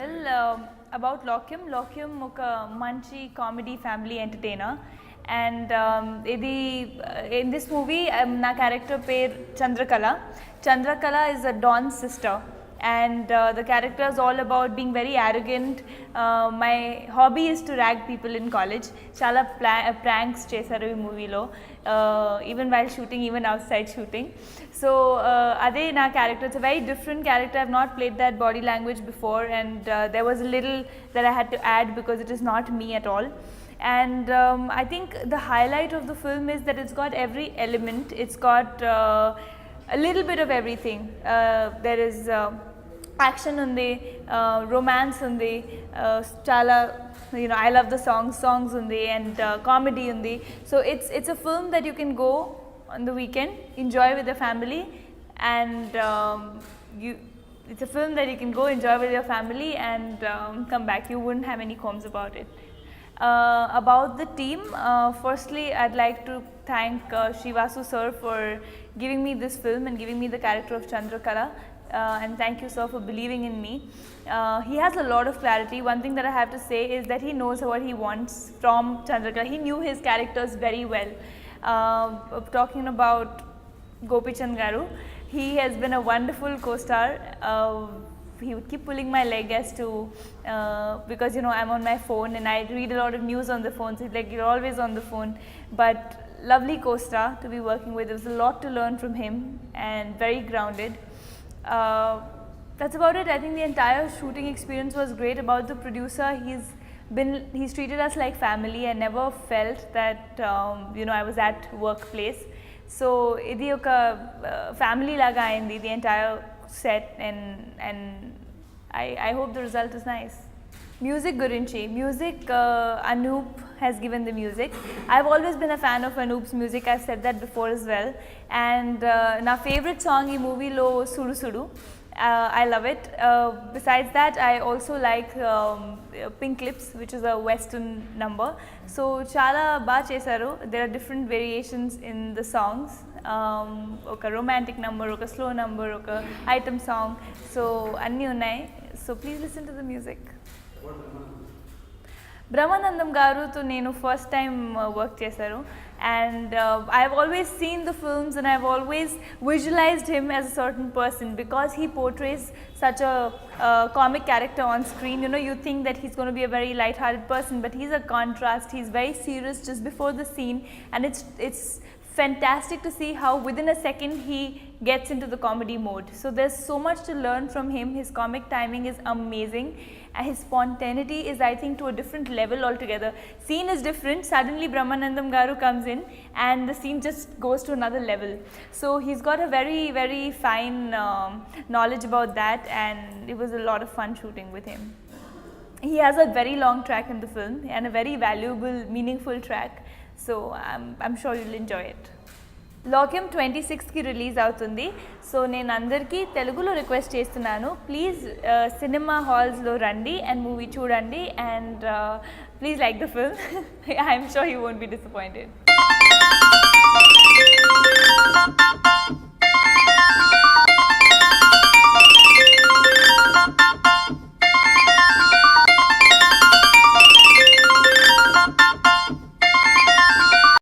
Well, about Lokyum, Lokyum oka manchi comedy family entertainer, and in this movie na character pair Chandrakala. Chandrakala is a Don's sister, and the character is all about being very arrogant. My hobby is to rag people in college. Chala pranks chesaru ee movie lo, even while shooting, even outside shooting. So ade na character. It's a very different character. I've not played that body language before, and there was a little that I had to add because it is not me at all. And I think the highlight of the film is that it's got every element. It's got a little bit of everything. There is action undi, romance undi, chala, I love the songs undi, and comedy undi. So it's a film that you can go on the weekend, enjoy with your family, and it's a film that you can go enjoy with your family and come back. You wouldn't have any qualms about it. About the team, firstly I'd like to thank Srivasu sir for giving me this film and giving me the character of Chandrakala, and thank you sir for believing in me. He has a lot of clarity. One thing that I have to say is that he knows what he wants from Chandrakala. He knew his characters very well. Talking about Gopichand Garu, he has been a wonderful co-star. He would keep pulling my leg as to because I'm on my phone and I read a lot of news on the phone, so like you're always on the phone, but lovely co-star to be working with. There was a lot to learn from him and very grounded. That's about it. I think the entire shooting experience was great. About the producer, he's treated us like family. I never felt that I was at workplace. So idi oka family laga ayindi the entire set, and I hope the result is nice. Music gurinchi, Anoop has given the music. I've always been a fan of Anoop's music. I've said that before as well, and na favorite song ee movie lo Sudu Sudu. I love it. Besides that, I also like Pink Lips, which is a western number. So chala ba chesaru. There are different variations in the songs. Oka romantic number, oka slow number, oka item song. So anni unnai. So please listen to the music. Brahmanandam garu to nenu first time work chesaru, and I've always seen the films and I've always visualized him as a certain person because he portrays such a comic character on screen. You think that he's going to be a very light-hearted person, but he's a contrast. He's very serious just before the scene, and it's fantastic to see how within a second he gets into the comedy mode. So there's so much to learn from him. His comic timing is amazing, and his spontaneity is, I think, to a different level altogether. Scene is different, suddenly Brahmanandam Garu comes in and the scene just goes to another level. So he's got a very, very fine knowledge about that, and it was a lot of fun shooting with him. He has a very long track in the film and a very valuable, meaningful track. So I'm sure you'll enjoy it. Lokyum 26th ki release అవుతుంది. So నేను అందరికీ తెలుగులో request చేస్తున్నాను, please cinema హాల్స్లో రండి and movie చూడండి, and please like the film. I'm sure you won't be disappointed.